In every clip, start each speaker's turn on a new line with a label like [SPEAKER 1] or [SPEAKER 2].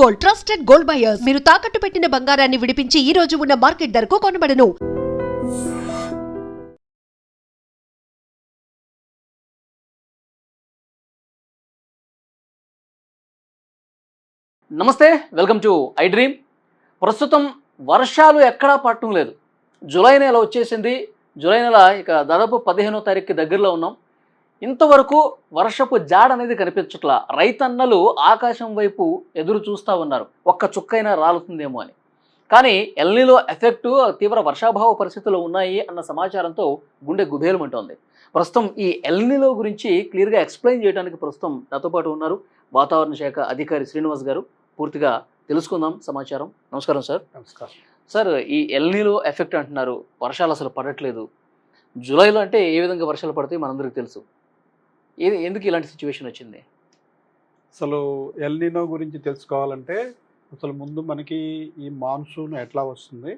[SPEAKER 1] Gold, trusted gold buyers. మీరు తాకట్టు పెట్టిన బంగారాన్ని విడిపించి ఈ రోజు ఉన్న మార్కెట్ ధరకు కొనబడను.
[SPEAKER 2] నమస్తే, వెల్కమ్ టు ఐ డ్రీమ్. ప్రస్తుతం వర్షాలు ఎక్కడా పడటం లేదు. జూలై నెల వచ్చేసింది. జూలై నెల ఇక దాదాపు 15వ తారీఖుకి దగ్గరలో ఉన్నాం. ఇంతవరకు వర్షపు జాడ అనేది కనిపించట్లా. రైతన్నలు ఆకాశం వైపు ఎదురు చూస్తూ ఉన్నారు, ఒక్క చుక్కైనా రాలుతుందేమో అని. కానీ ఎల్నిలో ఎఫెక్టు, తీవ్ర వర్షాభావ పరిస్థితులు ఉన్నాయి అన్న సమాచారంతో గుండె గుబేలమంటోంది. ప్రస్తుతం ఈ ఎల్నిలో గురించి క్లియర్గా ఎక్స్ప్లెయిన్ చేయడానికి ప్రస్తుతం నాతో పాటు ఉన్నారు వాతావరణ శాఖ అధికారి శ్రీనివాస్ గారు. పూర్తిగా తెలుసుకుందాం సమాచారం. నమస్కారం సార్.
[SPEAKER 3] నమస్కారం
[SPEAKER 2] సార్, ఈ ఎల్నిలో ఎఫెక్ట్ అంటున్నారు, వర్షాలు అసలు పడట్లేదు. జూలైలో అంటే ఏ విధంగా వర్షాలు పడతాయి మనందరికీ తెలుసు. ఎందుకు ఇలాంటి సిచ్యువేషన్ వచ్చింది?
[SPEAKER 3] అసలు ఎల్నినో గురించి తెలుసుకోవాలంటే అసలు ముందు మనకి ఈ మాన్సూన్ ఎట్లా వస్తుంది,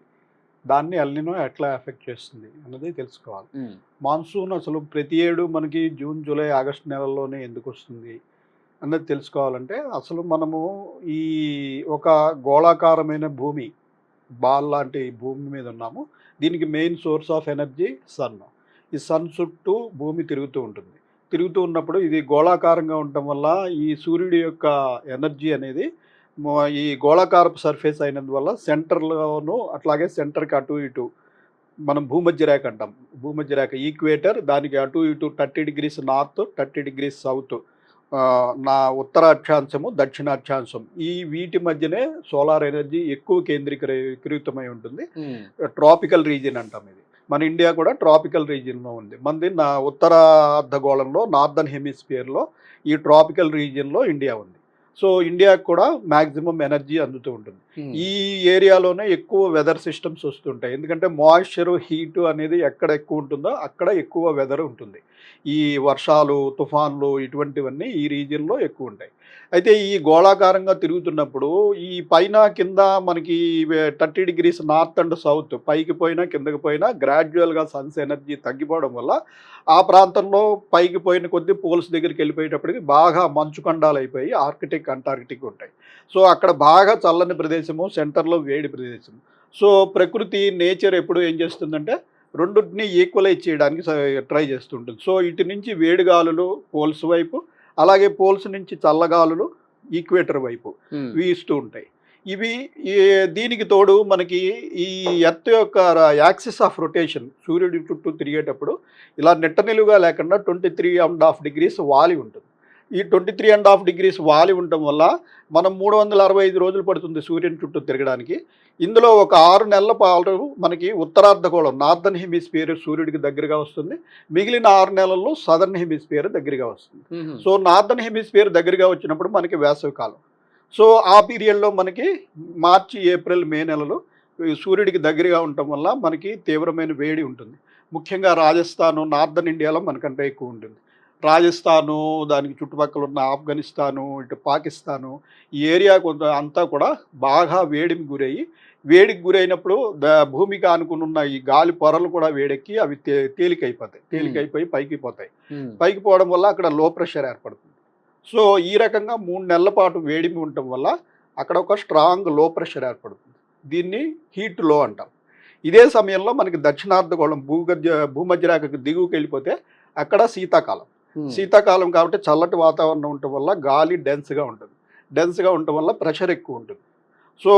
[SPEAKER 3] దాన్ని ఎల్నినో ఎట్లా ఎఫెక్ట్ చేస్తుంది అన్నది తెలుసుకోవాలి. మాన్సూన్ అసలు ప్రతి ఏడు మనకి జూన్, జూలై, ఆగస్టు నెలల్లోనే ఎందుకు వస్తుంది అన్నది తెలుసుకోవాలంటే అసలు మనము ఈ ఒక గోళాకారమైన భూమి, బాల్ లాంటి భూమి మీద ఉన్నాము. దీనికి main source of energy sun. ఈ సన్ చుట్టూ భూమి తిరుగుతూ ఉంటుంది. తిరుగుతూ ఉన్నప్పుడు ఇది గోళాకారంగా ఉండటం వల్ల ఈ సూర్యుడి యొక్క ఎనర్జీ అనేది ఈ గోళాకారపు సర్ఫేస్ అయినందువల్ల సెంటర్లోనూ అట్లాగే సెంటర్కి అటు ఇటు మనం భూమధ్య రేఖ అంటాం. భూమధ్య రేఖ ఈక్వేటర్, దానికి అటు ఇటు 30 degrees నార్త్, 30 degrees సౌత్, నా ఉత్తర అక్షాంశము, దక్షిణ అక్షాంశం, ఈ వీటి మధ్యనే సోలార్ ఎనర్జీ ఎక్కువ కేంద్రీకృతమై ఉంటుంది. ట్రాపికల్ రీజియన్ అంటాం ఇది. మన ఇండియా కూడా ట్రాపికల్ రీజియన్లో ఉంది. మనది నా ఉత్తర అర్ధగోళంలో, నార్దర్న్ హెమిస్ఫియర్లో ఈ ట్రాపికల్ రీజియన్లో ఇండియా ఉంది. సో ఇండియాకు కూడా మ్యాక్సిమం ఎనర్జీ అందుతూ ఉంటుంది. ఈ ఏరియాలోనే ఎక్కువ వెదర్ సిస్టమ్స్ వస్తుంటాయి. ఎందుకంటే మాయిశ్చరు, హీటు అనేది ఎక్కడ ఎక్కువ ఉంటుందో అక్కడ ఎక్కువ వెదర్ ఉంటుంది. ఈ వర్షాలు, తుఫాన్లు ఇటువంటివన్నీ ఈ రీజియన్లో ఎక్కువ ఉంటాయి. అయితే ఈ గోళాకారంగా తిరుగుతున్నప్పుడు ఈ పైన కింద మనకి 30 degrees నార్త్ అండ్ సౌత్, పైకి పోయినా కిందకి పోయినా గ్రాడ్యువల్గా సన్స్ ఎనర్జీ తగ్గిపోవడం వల్ల ఆ ప్రాంతంలో పైకి పోయిన కొద్దీ పోల్స్ దగ్గరికి వెళ్ళిపోయేటప్పటికి బాగా మంచు ఖండాలు అయిపోయి ఆర్కిటిక్, అంటార్కిటిక్ ఉంటాయి. సో అక్కడ బాగా చల్లని ప్రదేశము, సెంటర్లో వేడి ప్రదేశం. సో ప్రకృతి, నేచర్ ఎప్పుడు ఏం చేస్తుందంటే రెండింటిని ఈక్వలైజ్ చేయడానికి ట్రై చేస్తుంటుంది. సో ఇటు నుంచి వేడి గాలులు పోల్స్ వైపు, అలాగే పోల్స్ నుంచి చల్లగాలులు ఈక్వేటర్ వైపు వీస్తూ ఉంటాయి. ఇవి దీనికి తోడు మనకి ఈ ఎర్త్ యొక్క యాక్సిస్ ఆఫ్ రొటేషన్ సూర్యుడి చుట్టూ తిరిగేటప్పుడు ఇలా నెట్ట నిలువుగా లేకుండా 23.5 degrees వాలి ఉంటుంది. ఈ 23.5 degrees వాలి ఉండటం వల్ల మనం 365 రోజులు పడుతుంది సూర్యుని చుట్టూ తిరగడానికి. ఇందులో ఒక 6 నెలల పాటు మనకి ఉత్తరార్ధగోళం, నార్దర్న్ హెమిస్ఫియర్ సూర్యుడికి దగ్గరగా వస్తుంది. మిగిలిన 6 నెలల్లో సదర్న్ హెమిస్ఫియర్ దగ్గరగా వస్తుంది. సో నార్దర్న్ హెమిస్ఫియర్ దగ్గరగా వచ్చినప్పుడు మనకి వేసవి కాలం. సో ఆ పీరియడ్లో మనకి మార్చి, ఏప్రిల్, మే నెలలు సూర్యుడికి దగ్గరగా ఉండటం వల్ల మనకి తీవ్రమైన వేడి ఉంటుంది. ముఖ్యంగా రాజస్థాను, నార్దర్న్ ఇండియాలో మనకంటే ఎక్కువ ఉంటుంది. రాజస్థాను, దానికి చుట్టుపక్కల ఉన్న ఆఫ్ఘనిస్తాను, ఇటు పాకిస్తాను, ఈ ఏరియా కొంత అంతా కూడా బాగా వేడికి వేడికి గురైనప్పుడు భూమికి ఆనుకుని ఉన్న ఈ గాలి పొరలు కూడా వేడెక్కి అవి తేలికైపోయి పైకి పోతాయి. పైకి పోవడం వల్ల అక్కడ లో ప్రెషర్ ఏర్పడుతుంది. సో ఈ రకంగా 3 నెలల పాటు వేడిమి ఉండటం వల్ల అక్కడ ఒక స్ట్రాంగ్ లో ప్రెషర్ ఏర్పడుతుంది. దీన్ని హీట్ లో అంటాం. ఇదే సమయంలో మనకి దక్షిణార్ధగోళం భూమధ్య రేఖకు దిగువకి వెళ్ళిపోతే అక్కడ శీతాకాలం. శీతాకాలం కాబట్టి చల్లటి వాతావరణం ఉండటం వల్ల గాలి డెన్స్గా ఉంటుంది. డెన్స్గా ఉండటం వల్ల ప్రెషర్ ఎక్కువ ఉంటుంది. సో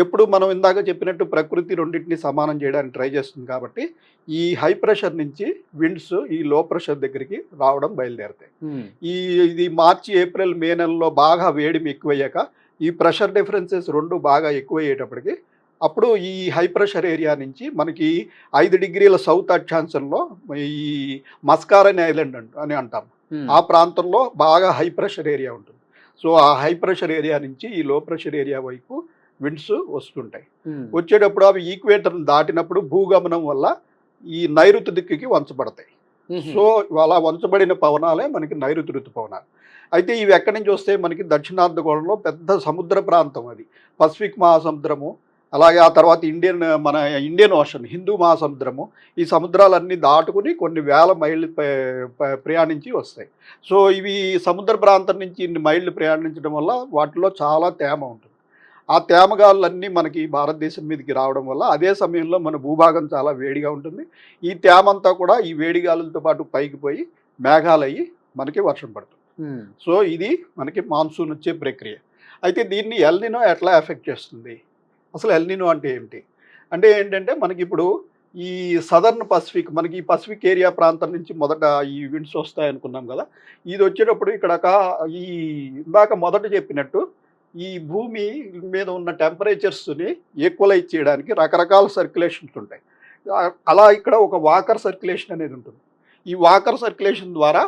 [SPEAKER 3] ఎప్పుడు మనం ఇందాక చెప్పినట్టు ప్రకృతి రెండింటిని సమానం చేయడానికి ట్రై చేస్తుంది కాబట్టి ఈ హై ప్రెషర్ నుంచి విండ్స్ ఈ లో ప్రెషర్ దగ్గరికి రావడం బయలుదేరుతాయి. ఇది మార్చి, ఏప్రిల్, మే నెలలో బాగా వేడిమి ఎక్కువయ్యాక ఈ ప్రెషర్ డిఫరెన్సెస్ రెండు బాగా ఎక్కువయ్యేటప్పటికి అప్పుడు ఈ హై ప్రెషర్ ఏరియా నుంచి మనకి 5 degrees సౌత్ అక్షాంశంలో ఈ మస్కారన్ ఐలాండ్ అని అంటాం. ఆ ప్రాంతంలో బాగా హై ప్రెషర్ ఏరియా ఉంటుంది. సో ఆ హై ప్రెషర్ ఏరియా నుంచి ఈ లో ప్రెషర్ ఏరియా వైపు విండ్స్ వస్తుంటాయి. వచ్చేటప్పుడు అవి ఈక్వేటర్ని దాటినప్పుడు భూగమనం వల్ల ఈ నైరుతి దిక్కుకి వంచబడతాయి. సో అలా వంచబడిన పవనాలే మనకి నైరుతి ఋతుపవనాలు. అయితే ఇవి ఎక్కడి నుంచి వస్తే మనకి దక్షిణార్ధగోళంలో పెద్ద సముద్ర ప్రాంతం, అది పసిఫిక్ మహాసముద్రము, అలాగే ఆ తర్వాత ఇండియన్ ఓషన్, హిందూ మహాసముద్రము, ఈ సముద్రాలన్నీ దాటుకుని కొన్ని వేల మైళ్ళు ప్రయాణించి వస్తాయి. సో ఇవి సముద్ర ప్రాంతం నుంచి ఇన్ని మైళ్ళు ప్రయాణించడం వల్ల వాటిలో చాలా తేమ ఉంటుంది. ఆ తేమగాళ్ళన్నీ మనకి భారతదేశం మీదకి రావడం వల్ల అదే సమయంలో మన భూభాగం చాలా వేడిగా ఉంటుంది. ఈ తేమ అంతా కూడా ఈ వేడి గాలులతో పాటు పైకి పోయి మేఘాలయ్యి మనకి వర్షం పడుతుంది. సో ఇది మనకి మాన్సూన్ వచ్చే ప్రక్రియ. అయితే దీన్ని ఎల్నినో ఎట్లా ఎఫెక్ట్ చేస్తుంది? అసలు ఎల్నినో అంటే ఏంటి? అంటే ఏంటంటే మనకి ఇప్పుడు ఈ సదర్న్ పసిఫిక్, మనకి ఈ పసిఫిక్ ఏరియా ప్రాంతం నుంచి మొదట ఈ విండ్స్ వస్తాయనుకున్నాం కదా. ఇది వచ్చేటప్పుడు ఇక్కడ ఈ ఇందాక మొదట చెప్పినట్టు ఈ భూమి మీద ఉన్న టెంపరేచర్స్ని ఈక్వలైజ్ చేయడానికి రకరకాల సర్క్యులేషన్స్ ఉంటాయి. అలా ఇక్కడ ఒక వాకర్ సర్క్యులేషన్ అనేది ఉంటుంది. ఈ వాకర్ సర్క్యులేషన్ ద్వారా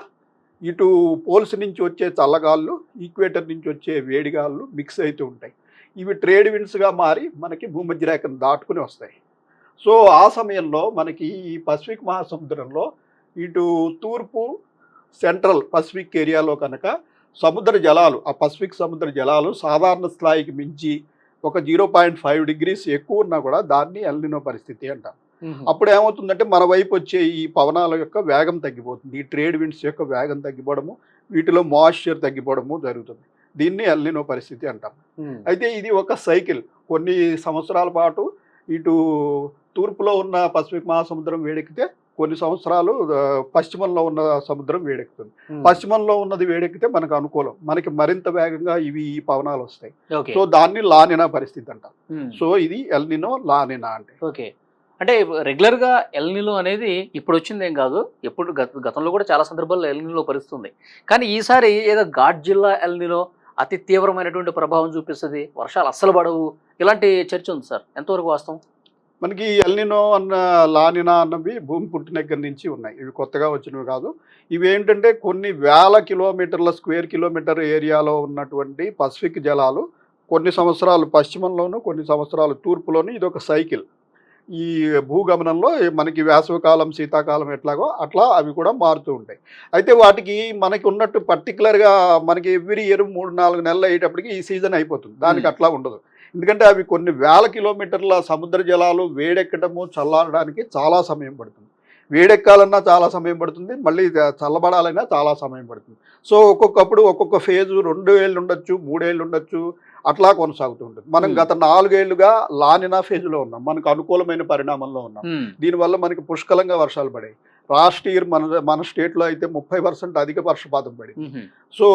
[SPEAKER 3] ఇటు పోల్స్ నుంచి వచ్చే చల్లగాళ్ళు, ఈక్వేటర్ నుంచి వచ్చే వేడిగాళ్ళు మిక్స్ అవుతూ ఉంటాయి. ఇవి ట్రేడ్ విండ్స్గా మారి మనకి భూమధ్య రేఖను దాటుకుని వస్తాయి. సో ఆ సమయంలో మనకి ఈ పసిఫిక్ మహాసముద్రంలో ఇటు తూర్పు సెంట్రల్ పసిఫిక్ ఏరియాలో కనుక సముద్ర జలాలు, ఆ పసిఫిక్ సముద్ర జలాలు సాధారణ స్థాయికి మించి ఒక 0.5 డిగ్రీస్ ఎక్కువ ఉన్నా కూడా దాన్ని ఎల్నినో పరిస్థితి అంటాం. అప్పుడు ఏమవుతుందంటే మన వైపు వచ్చే ఈ పవనాల యొక్క వేగం తగ్గిపోతుంది. ఈ ట్రేడ్ విండ్స్ యొక్క వేగం తగ్గిపోవడము, వీటిలో మాయిశ్చర్ తగ్గిపోవడము జరుగుతుంది. దీన్ని ఎల్నినో పరిస్థితి అంటాం. అయితే ఇది ఒక సైకిల్. కొన్ని సంవత్సరాల పాటు ఇటు తూర్పులో ఉన్న పసిఫిక్ మహాసముద్రం వేడెక్కితే కొన్ని సంవత్సరాలు పశ్చిమంలో ఉన్న సముద్రం వేడెక్కుతుంది. పశ్చిమంలో ఉన్నది వేడెక్కితే మనకు అనుకూలం, మనకి మరింత వేగంగా ఈ పవనాలు వస్తాయి. సో దాన్ని లానినా పరిస్థితి అంటాం. సో ఇది ఎల్నినో, లానినా అంటే.
[SPEAKER 2] ఓకే, అంటే రెగ్యులర్గా ఎల్నినో అనేది ఇప్పుడు వచ్చింది ఏం కాదు, ఎప్పుడు గతంలో కూడా చాలా సందర్భాల్లో ఎల్నినో పరిస్థితుంది. కానీ ఈసారి ఏదో ఘాట్ జిల్లా ఎల్నినో అతి తీవ్రమైనటువంటి ప్రభావం చూపిస్తుంది, వర్షాలు అస్సలు పడవు, ఇలాంటి చర్చ ఉంది సార్. ఎంతవరకు వాస్తవం?
[SPEAKER 3] మనకి ఎల్నినో అన్న, లానినా అన్నవి భూమి పుట్టిన దగ్గర నుంచి ఉన్నాయి. ఇవి కొత్తగా వచ్చినవి కాదు. ఇవి ఏంటంటే కొన్ని వేల కిలోమీటర్ల స్క్వేర్ కిలోమీటర్ ఏరియాలో ఉన్నటువంటి పసిఫిక్ జలాలు కొన్ని సంవత్సరాలు పశ్చిమంలోను, కొన్ని సంవత్సరాలు తూర్పులోను. ఇది ఒక సైకిల్. ఈ భూగమనంలో మనకి వేసవికాలం, శీతాకాలం ఎట్లాగో అట్లా అవి కూడా మారుతూ ఉంటాయి. అయితే వాటికి మనకి ఉన్నట్టు పర్టికులర్గా మనకి ఎవ్రీ ఇయర్ 3-4 నెలలు అయ్యేటప్పటికి ఈ సీజన్ అయిపోతుంది. దానికి అట్లా ఉండదు. ఎందుకంటే అవి కొన్ని వేల కిలోమీటర్ల సముద్ర జలాలు వేడెక్కడము, చల్లారడానికి చాలా సమయం పడుతుంది. వేడెక్కాలన్నా చాలా సమయం పడుతుంది, మళ్ళీ చల్లబడాలన్నా చాలా సమయం పడుతుంది. సో ఒక్కొక్కప్పుడు ఒక్కొక్క ఫేజు 2 ఏళ్ళు ఉండొచ్చు, 3 ఏళ్ళు ఉండొచ్చు, అట్లా కొనసాగుతూ ఉంటుంది. మనం గత 4 ఏళ్లుగా లానినా ఫేజ్లో ఉన్నాం, మనకు అనుకూలమైన పరిణామంలో ఉన్నాం. దీనివల్ల మనకి పుష్కలంగా వర్షాలు పడాయి. లాస్ట్ ఇయర్ మన స్టేట్లో అయితే 30% అధిక వర్షపాతం పడింది. సో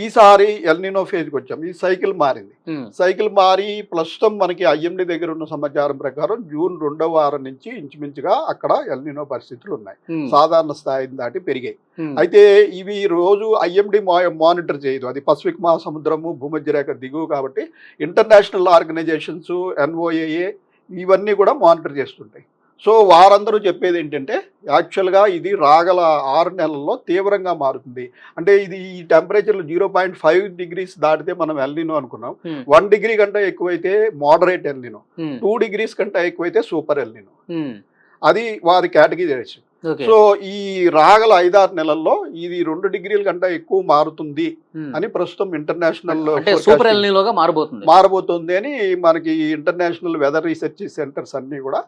[SPEAKER 3] ఈసారి ఎల్నినో ఫేజ్కి వచ్చాం. ఈ సైకిల్ మారింది. సైకిల్ మారి ప్రస్తుతం మనకి ఐఎండి దగ్గర ఉన్న సమాచారం ప్రకారం జూన్ 2వ వారం నుంచి ఇంచుమించుగా అక్కడ ఎల్నినో పరిస్థితులు ఉన్నాయి. సాధారణ స్థాయిని దాటి పెరిగాయి. అయితే ఇవి రోజు ఐఎండి మానిటర్ చేయదు. అది పసిఫిక్ మహాసముద్రము, భూమధ్య రేఖ దిగువ కాబట్టి ఇంటర్నేషనల్ ఆర్గనైజేషన్స్, ఎన్ఓఏఏ ఇవన్నీ కూడా మానిటర్ చేస్తుంటాయి. సో వారందరూ చెప్పేది ఏంటంటే యాక్చువల్గా ఇది రాగల 6 నెలల్లో తీవ్రంగా మారుతుంది. అంటే ఇది ఈ టెంపరేచర్లు 0.5 డిగ్రీస్ దాటితే మనం ఎల్నినో అనుకున్నాం. 1 డిగ్రీ కంటే ఎక్కువైతే మోడరేట్ ఎల్నినో, 2 డిగ్రీస్ కంటే ఎక్కువైతే సూపర్ ఎల్నినో. అది వారి కేటగిరీ. సో ఈ రాగల 5-6 నెలల్లో ఇది 2 డిగ్రీల కంటే ఎక్కువ మారుతుంది అని ప్రస్తుతం ఇంటర్నేషనల్ మారబోతుంది అని మనకి ఇంటర్నేషనల్ వెదర్ రీసెర్చ్ సెంటర్స్ అన్ని కూడా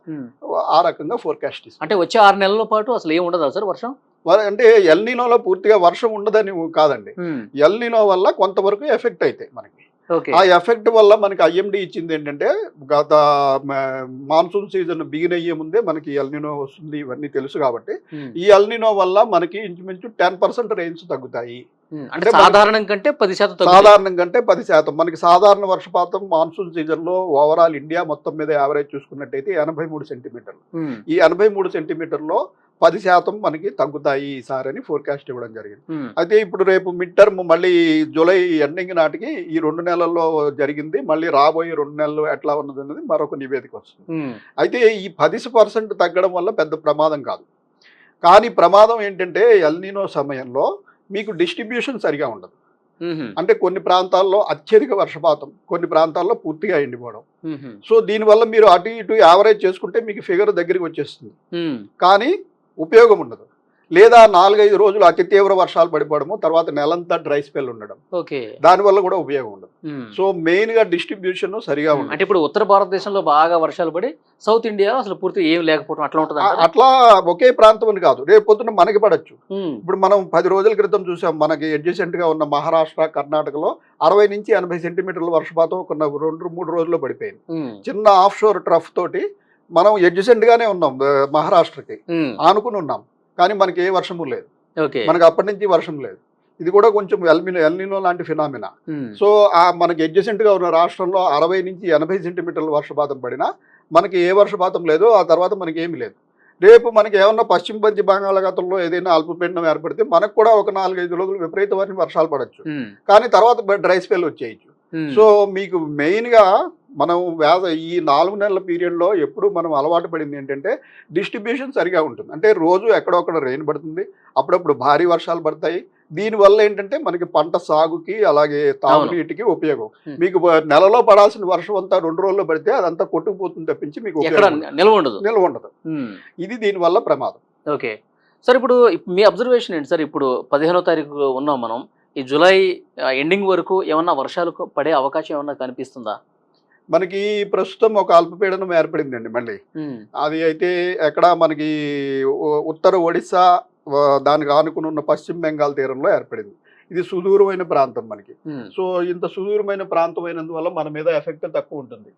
[SPEAKER 3] ఆ రకంగా ఫోర్కాస్ట్ ఇస్తారు.
[SPEAKER 2] అంటే వచ్చే 6 నెలల పాటు అసలు ఏమి ఉండదా సార్ వర్షం?
[SPEAKER 3] అంటే ఎల్నినోలో పూర్తిగా వర్షం ఉండదని కాదండి. ఎల్నినో వల్ల కొంతవరకు ఎఫెక్ట్ అవుతాయి మనకి. ఆ ఎఫెక్ట్ వల్ల మనకి ఐఎండి ఇచ్చింది ఏంటంటే గత మాన్సూన్ సీజన్ బిగిన్ అయ్యే ముందే మనకి ఎల్నినో వస్తుంది, ఇవన్నీ తెలుసు కాబట్టి ఈ ఎల్నినో వల్ల మనకి ఇంచుమించు 10% రేంజ్ తగ్గుతాయి.
[SPEAKER 2] అంటే సాధారణం కంటే 10%.
[SPEAKER 3] సాధారణం కంటే 10%. మనకి సాధారణ వర్షపాతం మాన్సూన్ సీజన్ లో ఓవరాల్ ఇండియా మొత్తం మీద యావరేజ్ చూసుకున్నట్టయితే 83 సెంటీమీటర్లు. ఈ 83 సెంటీమీటర్లో 10% మనకి తగ్గుతాయి ఈసారి అని ఫోర్కాస్ట్ ఇవ్వడం జరిగింది. అయితే ఇప్పుడు రేపు మిడ్ టర్మ్ మళ్ళీ జూలై ఎండింగ్ నాటికి ఈ 2 నెలల్లో జరిగింది, మళ్ళీ రాబోయే 2 నెలలు ఎట్లా ఉన్నది అన్నది మరొక నివేదిక వస్తుంది. అయితే ఈ 10% తగ్గడం వల్ల పెద్ద ప్రమాదం కాదు. కానీ ప్రమాదం ఏంటంటే ఎల్నినో సమయంలో మీకు డిస్ట్రిబ్యూషన్ సరిగా ఉండదు. అంటే కొన్ని ప్రాంతాల్లో అత్యధిక వర్షపాతం, కొన్ని ప్రాంతాల్లో పూర్తిగా ఎండిపోవడం. సో దీనివల్ల మీరు అటు ఇటు యావరేజ్ చేసుకుంటే మీకు ఫిగర్ దగ్గరికి వచ్చేస్తుంది, కానీ ఉపయోగం ఉండదు. లేదా 4-5 రోజులు అతి తీవ్ర వర్షాలు పడిపోవడము, తర్వాత నెలంతా డ్రై స్పెల్ ఉండడం,
[SPEAKER 2] ఓకే.
[SPEAKER 3] దానివల్ల కూడా ఉపయోగం ఉండదు.
[SPEAKER 2] ఉమ్.
[SPEAKER 3] సో మెయిన్గా డిస్ట్రిబ్యూషన్ సరిగా
[SPEAKER 2] అంటే
[SPEAKER 3] ఉండదు.
[SPEAKER 2] ఇప్పుడు ఉత్తర భారతదేశంలో బాగా వర్షాలు పడి సౌత్ ఇండియాలో అసలు పూర్తి ఏం లేకపోవడం అట్లా ఉంటుంది
[SPEAKER 3] అట్లా ఒకే ప్రాంతం అని కాదు, రేపు పొద్దున మనకి పడచ్చు. ఇప్పుడు మనం 10 రోజుల క్రితం చూసాం, మనకి adjacent గా ఉన్న మహారాష్ట్ర, కర్ణాటకలో 60 నుంచి 80 సెంటీమీటర్ల వర్షపాతం ఒక 2-3 రోజుల్లో పడిపోయింది. చిన్న ఆఫ్ షోర్ ట్రఫ్ తోటి మనం adjacent గానే ఉన్నాం, మహారాష్ట్రకి ఆనుకుని ఉన్నాం, కానీ మనకి ఏ వర్షము లేదు.
[SPEAKER 2] ఓకే.
[SPEAKER 3] మనకి అప్పటి నుంచి వర్షం లేదు. ఇది కూడా కొంచెం ఎల్నినో లాంటి ఫినామినా. సో మనకి adjacent గా ఉన్న రాష్ట్రంలో 60 నుంచి 80 సెంటీమీటర్ల వర్షపాతం పడినా మనకి ఏ వర్షపాతం లేదు, ఆ తర్వాత మనకి ఏమీ లేదు. రేపు మనకి ఏమన్నా పశ్చిమ మధ్య బంగాళాఖాతంలో ఏదైనా అల్పపీడనం ఏర్పడితే మనకు కూడా ఒక 4-5 రోజులు విపరీతమైన వర్షాలు పడవచ్చు, కానీ తర్వాత డ్రై స్పెల్ వచ్చేయచ్చు. సో మీకు మెయిన్గా మనం ఈ 4 నెలల పీరియడ్లో ఎప్పుడు మనం అలవాటు పడింది ఏంటంటే డిస్ట్రిబ్యూషన్ సరిగా ఉంటుంది. అంటే రోజు ఎక్కడొక్కడ రెయిన్ పడుతుంది, అప్పుడప్పుడు భారీ వర్షాలు పడతాయి. దీనివల్ల ఏంటంటే మనకి పంట సాగుకి అలాగే తాగునీటికి ఉపయోగం. మీకు నెలలో పడాల్సిన వర్షం అంతా 2 రోజుల్లో పడితే అదంతా కొట్టుకుపోతుంది తప్పించి మీకు
[SPEAKER 2] నిల్వ ఉండదు.
[SPEAKER 3] ఇది దీనివల్ల ప్రమాదం.
[SPEAKER 2] ఓకే సార్, ఇప్పుడు మీ అబ్జర్వేషన్ ఏంటి సార్? ఇప్పుడు 15వ తారీఖు ఉన్నాం మనం, ఈ జూలై ఎండింగ్ వరకు ఏమన్నా వర్షాలు పడే అవకాశం ఏమన్నా కనిపిస్తుందా?
[SPEAKER 3] మనకి ప్రస్తుతం ఒక అల్పపీడనం ఏర్పడిందండి మళ్ళీ. అది అయితే ఎక్కడ మనకి ఉత్తర ఒడిశా దానికి ఆనుకుని ఉన్న పశ్చిమ బెంగాల్ తీరంలో ఏర్పడింది. ఇది సుదూరమైన ప్రాంతం మనకి. సో ఇంత సుదూరమైన ప్రాంతం అయినందువల్ల మన మీద ఎఫెక్ట్ తక్కువ ఉంటుంది.